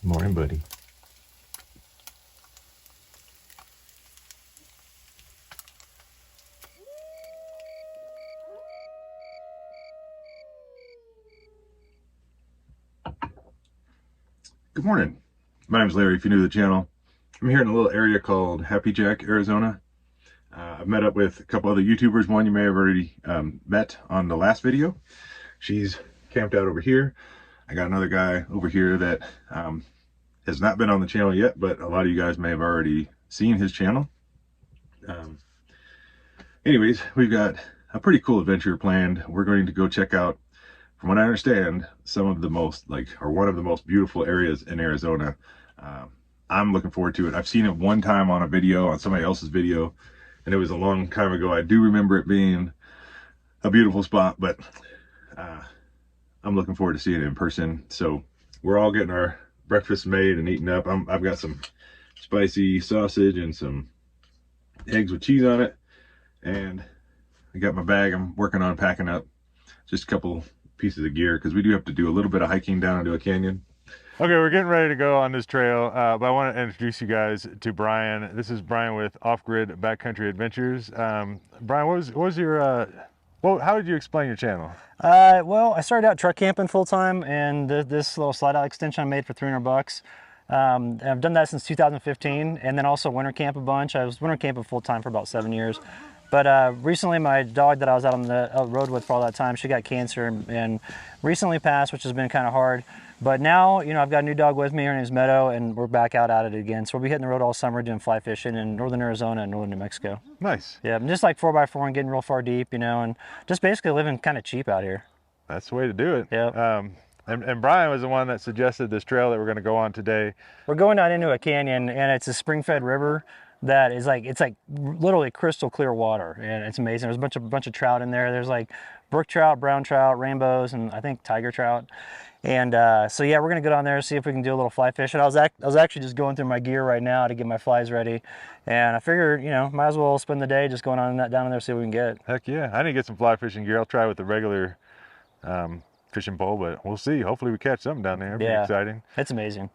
Morning, buddy. Good morning. My name is Larry, if you're new to the channel. I'm here in a little area called Happy Jack, Arizona. I've met up with a couple other YouTubers. One you may have already met on the last video. She's camped out over here. I got another guy over here that has not been on the channel yet, but a lot of you guys may have already seen his channel. Anyways, we've got a pretty cool adventure planned. We're going to go check out, from what I understand, some of the most, or one of the most beautiful areas in Arizona. I'm looking forward to it. I've seen it one time on a video, on somebody else's video, and it was a long time ago. I do remember it being a beautiful spot, but I'm looking forward to seeing it in person. So we're all getting our breakfast made and eaten up. I've got some spicy sausage and some eggs with cheese on it, and I got my bag. I'm working on packing up just a couple pieces of gear because we do have to do a little bit of hiking down into a canyon. Okay, we're getting ready to go on this trail, but I want to introduce you guys to Brian. This is Brian with Off-Grid Backcountry Adventures. Brian, what was your, how did you explain your channel? Well, I started out truck camping full time, and this little slide out extension I made for 300 bucks. I've done that since 2015, and then also winter camp a bunch. I was winter camping full time for about 7 years. But recently my dog that I was out on the road with for all that time, she got cancer and recently passed, which has been kind of hard. But now, you know, I've got a new dog with me. Her name's Meadow, and we're back out at it again. So we'll be hitting the road all summer doing fly fishing in northern Arizona and northern New Mexico. Nice. Yeah, I'm just like 4x4 and getting real far deep, you know, and just basically living kind of cheap out here. That's the way to do it. Yeah. And Brian was the one that suggested this trail that we're going to go on today. We're going down into a canyon, and it's a spring-fed river that is like, it's like literally crystal clear water, and it's amazing. There's a bunch of trout in there. There's like brook trout, brown trout, rainbows, and I think tiger trout. And so yeah, we're gonna go down there, see if we can do a little fly fishing. I was actually just going through my gear right now to get my flies ready, and I figured, you know, might as well spend the day just going on that down in there, see what we can get. Heck yeah, I need to get some fly fishing gear. I'll try with the regular fishing pole, but we'll see. Hopefully we catch something down there. It'll be exciting. It's amazing.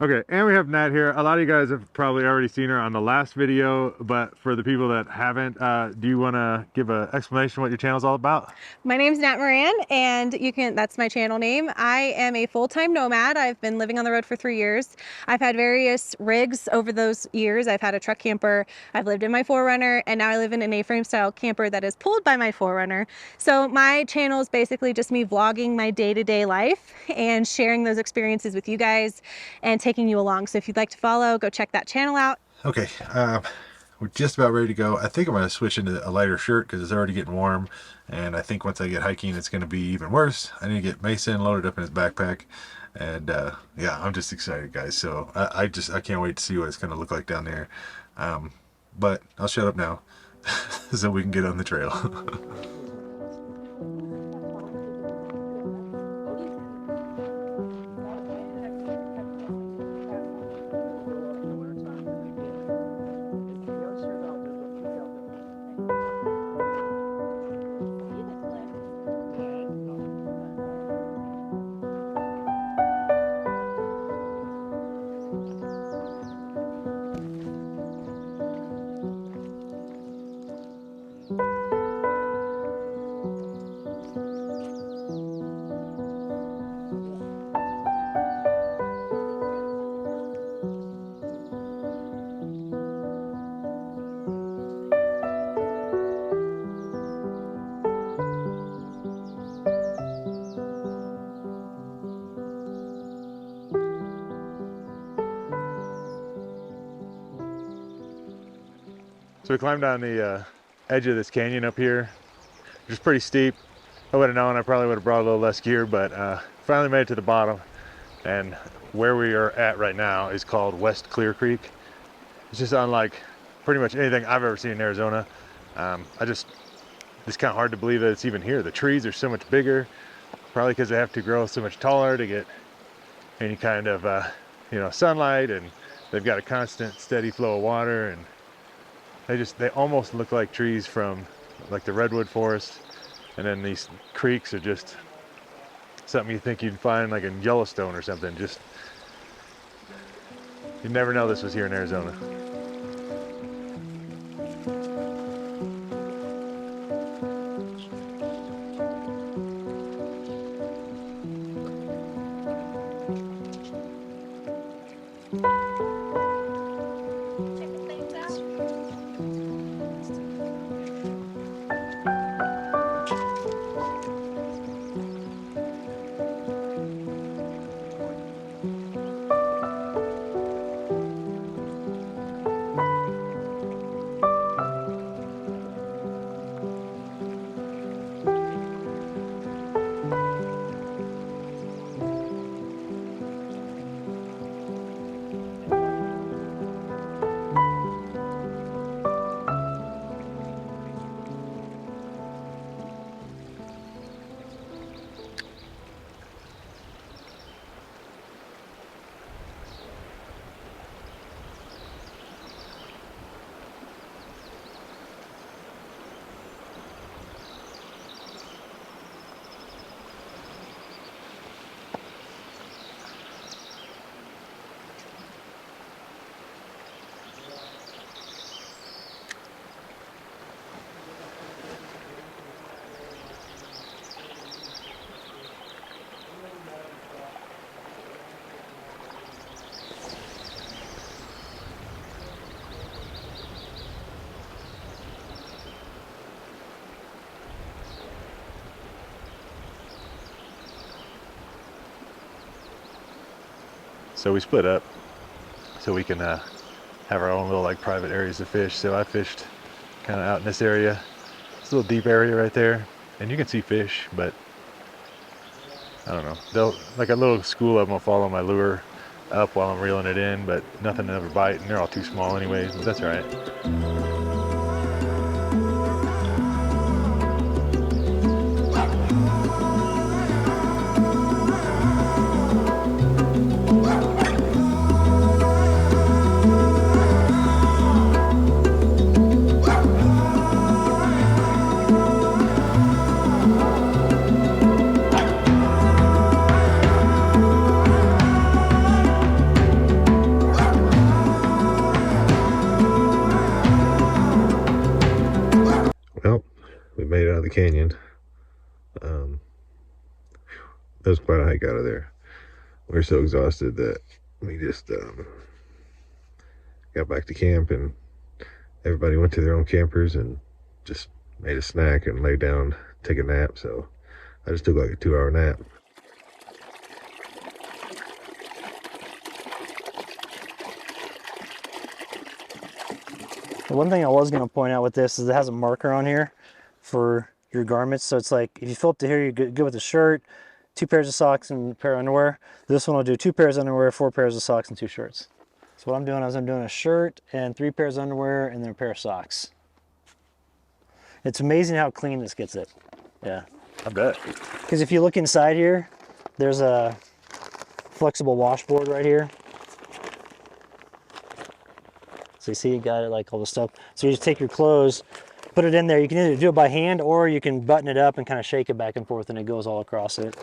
Okay, and we have Nat here. A lot of you guys have probably already seen her on the last video, but for the people that haven't, do you want to give an explanation what your channel is all about? My name's Nat Moran, and that's my channel name. I am a full-time nomad. I've been living on the road for 3 years. I've had various rigs over those years. I've had a truck camper, I've lived in my 4Runner, and now I live in an A-frame style camper that is pulled by my 4Runner. So my channel is basically just me vlogging my day-to-day life and sharing those experiences with you guys and taking you along. So if you'd like to follow, go check that channel out. Okay, we're just about ready to go. I think I'm going to switch into a lighter shirt because it's already getting warm, and I think once I get hiking it's going to be even worse. I need to get Mason loaded up in his backpack, and yeah, I'm just excited, guys. So I can't wait to see what it's going to look like down there. But I'll shut up now so we can get on the trail. So we climbed down the edge of this canyon up here, which is pretty steep. I would have known, I probably would have brought a little less gear, but finally made it to the bottom. And where we are at right now is called West Clear Creek. It's just unlike pretty much anything I've ever seen in Arizona. It's kind of hard to believe that it's even here. The trees are so much bigger, probably because they have to grow so much taller to get any kind of sunlight, and they've got a constant steady flow of water, and they almost look like trees from like the redwood forest. And then these creeks are just something you think you'd find like in Yellowstone or something. Just You'd never know this was here in Arizona. So we split up so we can have our own little like private areas to fish. So I fished kind of out in this area. It's a little deep area right there, and you can see fish, but I don't know. They'll, like a little school of them will follow my lure up while I'm reeling it in, but nothing to ever bite, and they're all too small anyways, but that's all right. Well, we made it out of the canyon. That was quite a hike out of there. We were so exhausted that we just got back to camp, and everybody went to their own campers and just made a snack and laid down, take a nap. So I just took like a 2-hour nap. The one thing I was going to point out with this is it has a marker on here for your garments. So it's like if you fill up to here, you're good with a shirt, 2 pairs of socks, and a pair of underwear. This one will do 2 pairs of underwear, 4 pairs of socks, and 2 shirts. So what I'm doing is I'm doing a shirt and 3 pairs of underwear and then a pair of socks. It's amazing how clean this gets it. Yeah. I bet. Because if you look inside here, there's a flexible washboard right here. So you see you got it, like all the stuff. So you just take your clothes, put it in there. You can either do it by hand or you can button it up and kind of shake it back and forth and it goes all across it.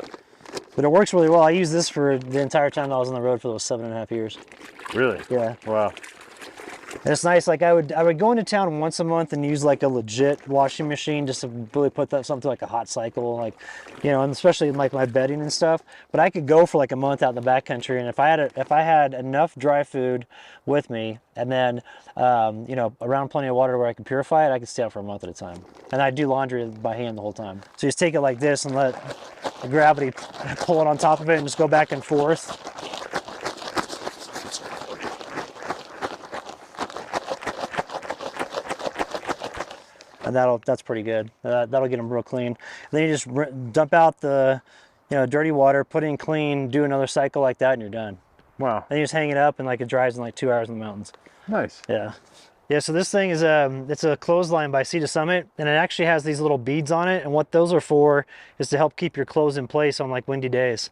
But it works really well. I used this for the entire time I was on the road for those 7.5 years. Really? Yeah. Wow. And it's nice, like I would go into town once a month and use like a legit washing machine just to really put that something like a hot cycle, like, you know, and especially like my bedding and stuff. But I could go for like a month out in the backcountry, and if I had enough dry food with me, and then you know, around plenty of water where I could purify it, I could stay out for a month at a time. And I do laundry by hand the whole time. So you just take it like this and let the gravity pull it on top of it and just go back and forth. And that's pretty good. That'll get them real clean. And then you just dump out the, you know, dirty water, put in clean, do another cycle like that, and you're done. Wow. Then you just hang it up, and like it dries in like 2 hours in the mountains. Nice. Yeah. Yeah, so this thing is it's a clothesline by Sea to Summit, and it actually has these little beads on it, and what those are for is to help keep your clothes in place on like windy days.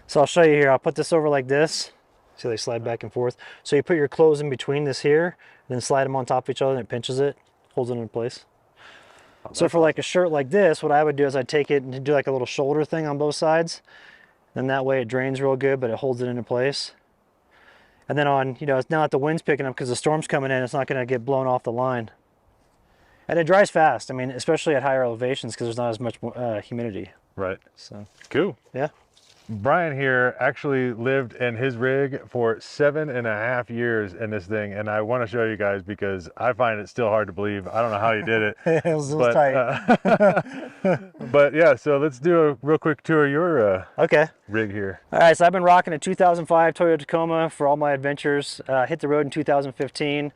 So I'll show you here. I'll put this over like this. See, they slide back and forth. So you put your clothes in between this here, and then slide them on top of each other, and it pinches it, holds it in place. So for like a shirt like this, what I would do is I'd take it and do like a little shoulder thing on both sides. Then that way it drains real good, but it holds it into place. And then on, you know, now that the wind's picking up because the storm's coming in, it's not going to get blown off the line. And it dries fast. I mean, especially at higher elevations because there's not as much humidity. Right. So Cool. yeah. Brian here actually lived in his rig for 7.5 years in this thing, and I want to show you guys because I find it still hard to believe. I don't know how he did it. It was tight. But yeah, so let's do a real quick tour of your Okay. rig here. All right, so I've been rocking a 2005 Toyota Tacoma for all my adventures. Hit the road in 2015.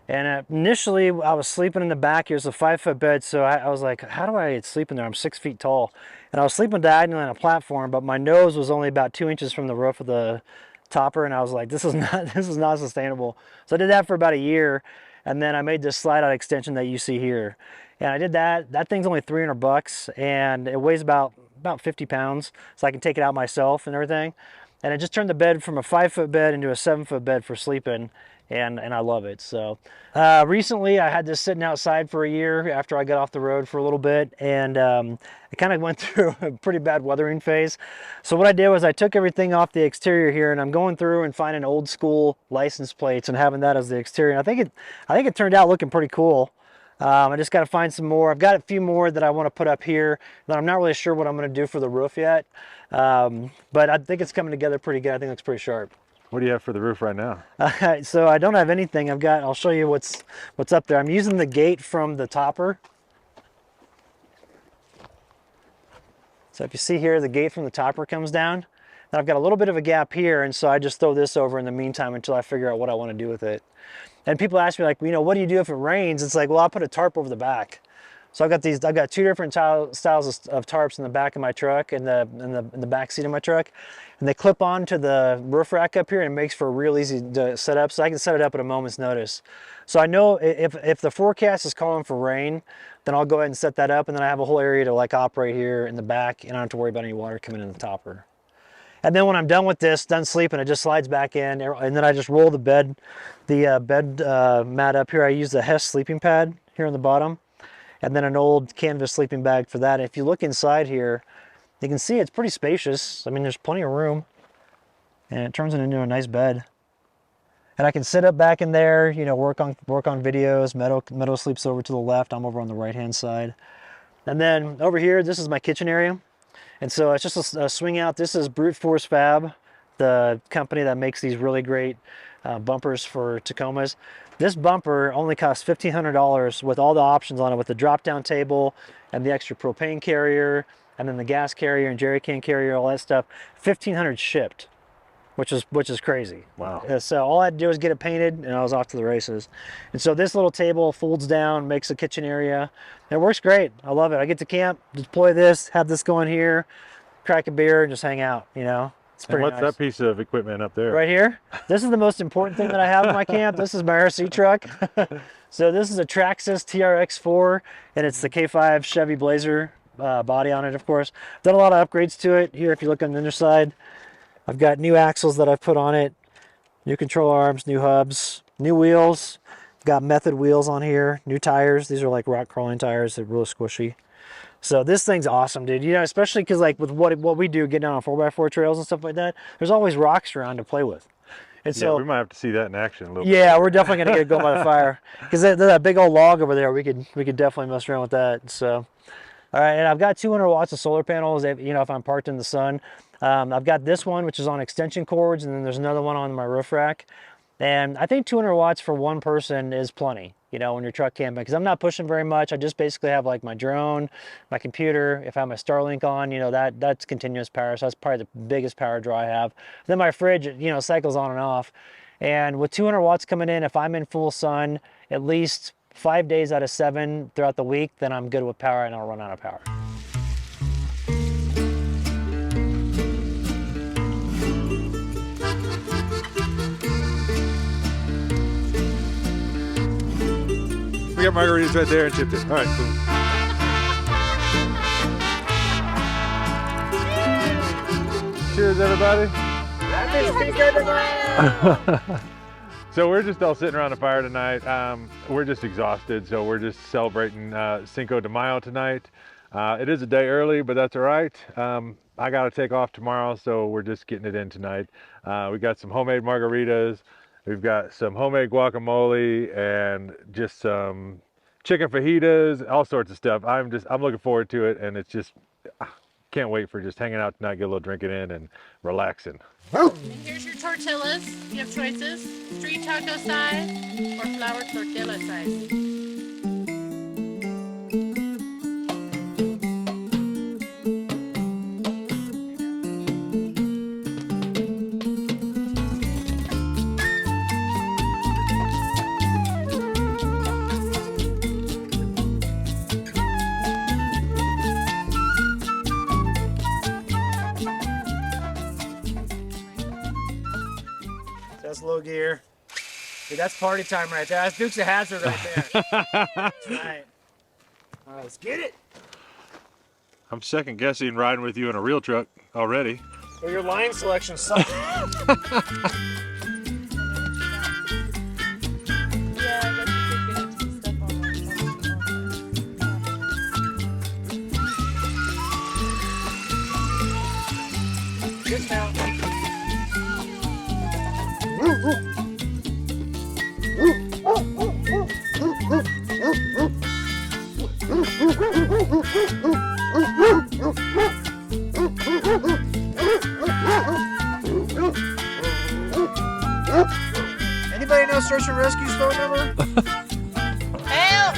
And initially, I was sleeping in the back. It was a 5-foot bed, so I was like, how do I sleep in there? I'm 6 feet tall. And I was sleeping diagonally on a platform, but my nose was only about 2 inches from the roof of the topper, and I was like, this is not sustainable. So I did that for about a year, and then I made this slide-out extension that you see here. And I did that. That thing's only $300, and it weighs about 50 pounds, so I can take it out myself and everything. And it just turned the bed from a 5-foot bed into a 7-foot bed for sleeping. And I love it. So recently I had this sitting outside for a year after I got off the road for a little bit, and I kind of went through a pretty bad weathering phase. So what I did was I took everything off the exterior here, and I'm going through and finding old school license plates and having that as the exterior. And I think it turned out looking pretty cool. I just got to find some more. I've got a few more that I want to put up here that I'm not really sure what I'm going to do for the roof yet. But I think it's coming together pretty good. I think it looks pretty sharp. What do you have for the roof right now? So I don't have anything. I'll show you what's up there. I'm using the gate from the topper. So if you see here, the gate from the topper comes down. Now I've got a little bit of a gap here, and so I just throw this over in the meantime until I figure out what I want to do with it. And people ask me, like, you know, what do you do if it rains? It's like, well, I'll put a tarp over the back. So I've got two different styles of tarps in the back of my truck and in the back seat of my truck, and they clip onto the roof rack up here, and it makes for a real easy to set up. So I can set it up at a moment's notice. So I know if the forecast is calling for rain, then I'll go ahead and set that up, and then I have a whole area to like operate here in the back, and I don't have to worry about any water coming in the topper. And then when I'm done with this, done sleeping, it just slides back in, and then I just roll the bed mat up here. I use the Hess sleeping pad here on the bottom, and then an old canvas sleeping bag for that. If you look inside here, you can see it's pretty spacious. I mean, there's plenty of room, and it turns it into a nice bed. And I can sit up back in there, you know, work on videos. Meadow sleeps over to the left. I'm over on the right-hand side. And then over here, this is my kitchen area. And so it's just a swing out. This is Brute Force Fab, the company that makes these really great bumpers for Tacomas. This bumper only costs $1,500 with all the options on it, with the drop-down table and the extra propane carrier, and then the gas carrier and jerry can carrier, all that stuff. $1,500 shipped, which is crazy. Wow. So all I had to do was get it painted, and I was off to the races. And so this little table folds down, makes a kitchen area. It works great. I love it. I get to camp, deploy this, have this going here, crack a beer, and just hang out, you know? It's pretty And what's nice. that piece of equipment up there? Right here? This is the most important thing that I have in my camp. This is my RC truck. So this is a Traxxas TRX4, and it's the K5 Chevy Blazer body on it, of course. Done a lot of upgrades to it. Here, if you look on the underside, I've got new axles that I've put on it, new control arms, new hubs, new wheels. Got Method wheels on here, new tires. These are like rock crawling tires. They're really squishy. So this thing's awesome, dude. You know, especially because like with what we do, getting on 4x4 trails and stuff like that, there's always rocks around to play with. And so we might have to see that in action a little bit. yeah, we're definitely gonna get it going by the fire, because that big old log over there, we could definitely mess around with that. So, all right, and I've got 200 watts of solar panels. You know, if I'm parked in the sun, I've got this one which is on extension cords, and then there's another one on my roof rack. And I think 200 watts for one person is plenty, you know, when you're truck camping, because I'm not pushing very much. I just basically have like my drone, my computer. If I have my Starlink on, you know, that's continuous power. So that's probably the biggest power draw I have. Then my fridge, you know, cycles on and off. And with 200 watts coming in, if I'm in full sun, at least 5 days out of 7 throughout the week, then I'm good with power and I'll run out of power. We got margaritas right there and chipped it. All right, cool. Cheers, everybody. So we're just all sitting around the fire tonight. We're just exhausted, so we're just celebrating Cinco de Mayo tonight. It is a day early, but that's all right. I got to take off tomorrow, so we're just getting it in tonight. We got some homemade margaritas. We've got some homemade guacamole and just some chicken fajitas, all sorts of stuff. I'm looking forward to it, and it's just, can't wait for just hanging out tonight, get a little drinking in and relaxing. And here's your tortillas. You have choices: street taco size or flour tortilla size. That's low gear. Dude, that's party time right there. That's Dukes of Hazzard right there. That's right. All right, let's get it. I'm second guessing riding with you in a real truck already. Well, your line selection sucks. Dismount. Anybody know Search and Rescue's phone number? Help!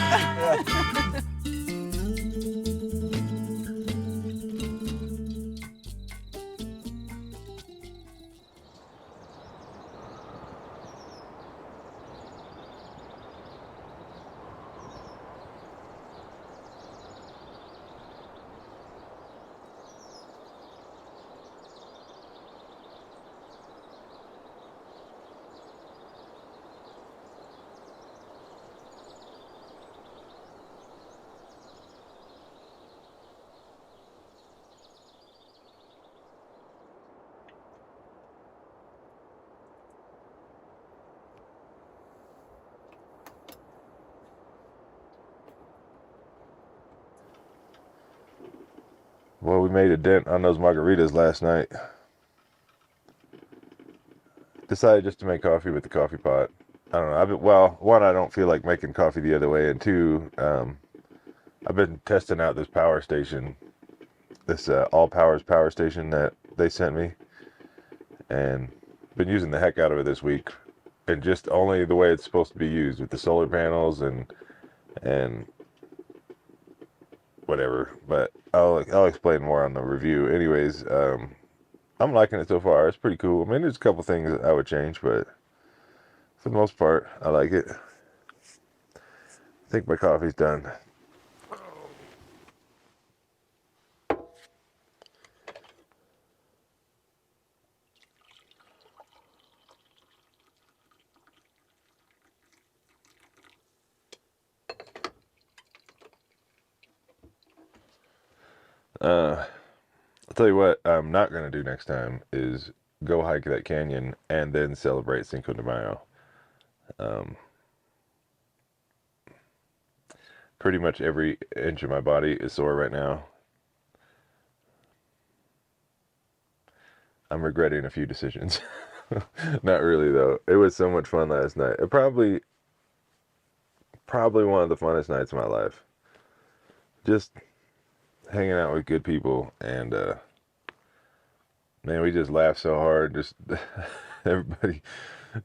Well, we made a dent on those margaritas last night. Decided just to make coffee with the coffee pot. I don't know. Well, one, I don't feel like making coffee the other way, and two, I've been testing out this power station, this All Powers power station that they sent me, and been using the heck out of it this week, and just only the way it's supposed to be used with the solar panels and whatever. But I'll explain more on the review. Anyways, I'm liking it so far. It's pretty cool. I mean, there's a couple things that I would change, but for the most part, I like it. I think my coffee's done. I'll tell you what I'm not going to do next time is go hike that canyon and then celebrate Cinco de Mayo. Pretty much every inch of my body is sore right now. I'm regretting a few decisions. Not really, though. It was so much fun last night. It probably one of the funnest nights of my life. Just hanging out with good people, and man, we just laughed so hard, just everybody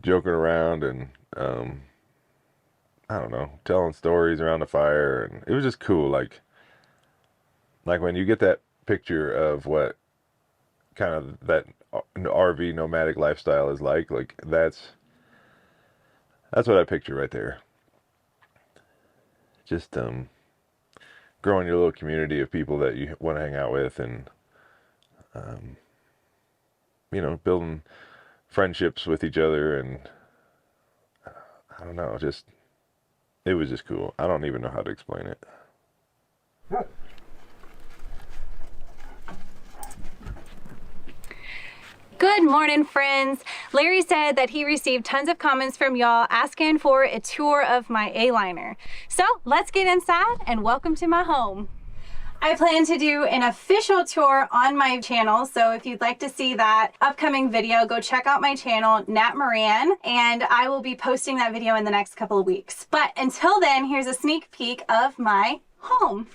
joking around, and I don't know, telling stories around the fire, and it was just cool. Like when you get that picture of what kind of that RV nomadic lifestyle is like that's what I picture right there. Just growing your little community of people that you want to hang out with, and you know, building friendships with each other, and I don't know, it was just cool. I don't even know how to explain it. Good morning, friends. Larry said that he received tons of comments from y'all asking for a tour of my A-liner. So let's get inside and welcome to my home. I plan to do an official tour on my channel, so if you'd like to see that upcoming video, go check out my channel, Nat Moran, and I will be posting that video in the next couple of weeks. But until then, here's a sneak peek of my home.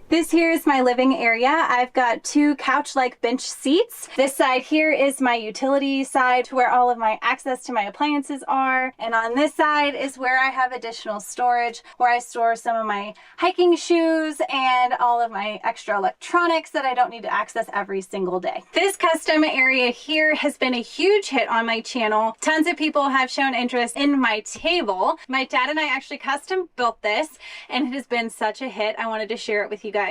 This here is my living area. I've got 2 couch-like bench seats. This side here is my utility side where all of my access to my appliances are. And on this side is where I have additional storage, where I store some of my hiking shoes and all of my extra electronics that I don't need to access every single day. This custom area here has been a huge hit on my channel. Tons of people have shown interest in my table. My dad and I actually custom built this, and it has been such a hit. I wanted to share it with you guys.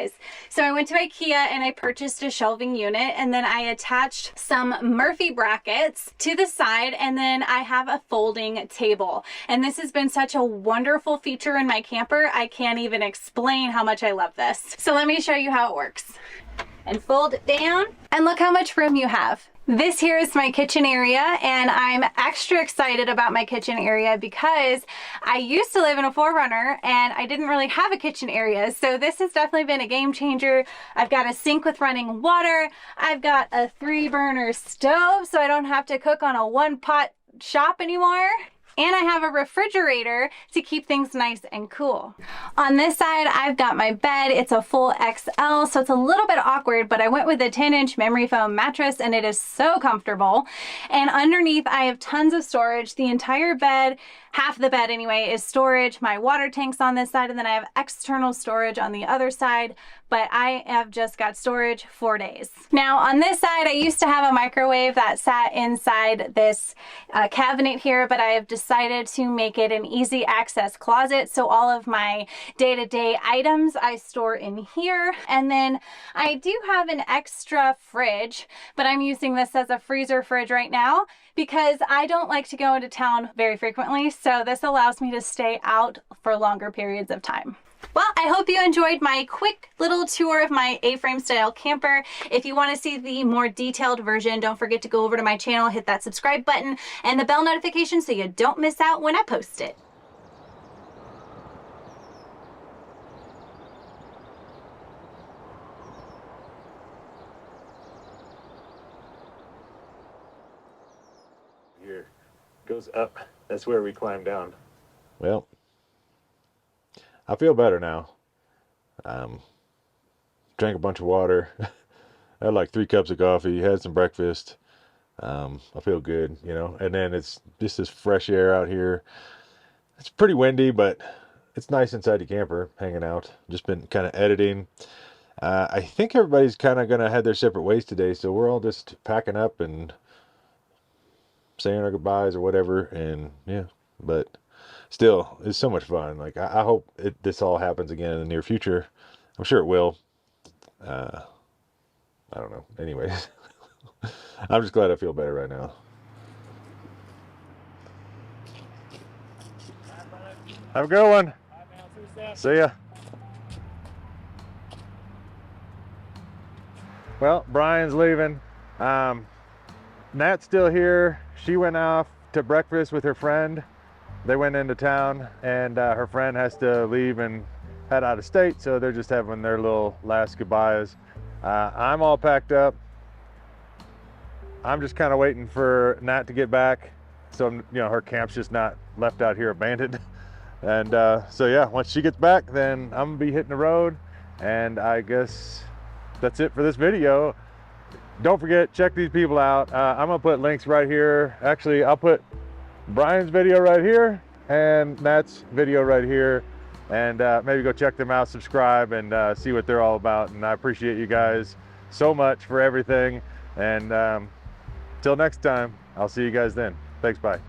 So I went to IKEA and I purchased a shelving unit, and then I attached some Murphy brackets to the side, and then I have a folding table. And this has been such a wonderful feature in my camper. I can't even explain how much I love this. So let me show you how it works. And fold it down, and look how much room you have. This here is my kitchen area, and I'm extra excited about my kitchen area because I used to live in a 4Runner and I didn't really have a kitchen area. So this has definitely been a game changer. I've got a sink with running water. I've got a 3-burner stove, so I don't have to cook on a 1-pot shop anymore. And I have a refrigerator to keep things nice and cool. On this side, I've got my bed. It's a full XL, so it's a little bit awkward, but I went with a 10-inch memory foam mattress, and it is so comfortable. And underneath, I have tons of storage. The entire bed, half the bed anyway, is storage. My water tank's on this side, and then I have external storage on the other side, but I have just got storage for days. Now, on this side, I used to have a microwave that sat inside this cabinet here, but I have decided to make it an easy access closet. So all of my day-to-day items I store in here. And then I do have an extra fridge, but I'm using this as a freezer fridge right now because I don't like to go into town very frequently. So this allows me to stay out for longer periods of time. Well, I hope you enjoyed my quick little tour of my A-frame style camper. If you want to see the more detailed version, don't forget to go over to my channel, hit that subscribe button and the bell notification so you don't miss out when I post it. Here goes up. That's where we climb down. Well, I feel better now. Drank a bunch of water. I had like 3 cups of coffee, had some breakfast. I feel good, you know. And then it's just this fresh air out here. It's pretty windy, but it's nice inside the camper, hanging out. Just been kind of editing. I think everybody's kind of going to head their separate ways today, so we're all just packing up and saying our goodbyes or whatever. And yeah, but still, it's so much fun. Like, I hope this all happens again in the near future. I'm sure it will. I don't know. Anyways, I'm just glad I feel better right now. Have a good one. See ya. Well, Brian's leaving. Nat's still here. She went off to breakfast with her friend. They went into town, and her friend has to leave and head out of state, so they're just having their little last goodbyes. I'm all packed up. I'm just kind of waiting for Nat to get back, so you know her camp's just not left out here abandoned. And so yeah, once she gets back, then I'm gonna be hitting the road, and I guess that's it for this video. Don't forget, check these people out. I'm gonna put links right here. Actually, I'll put Brian's video right here and Nat's video right here, and maybe go check them out, subscribe, and see what they're all about. And I appreciate you guys so much for everything, and till next time, I'll see you guys then. Thanks, bye.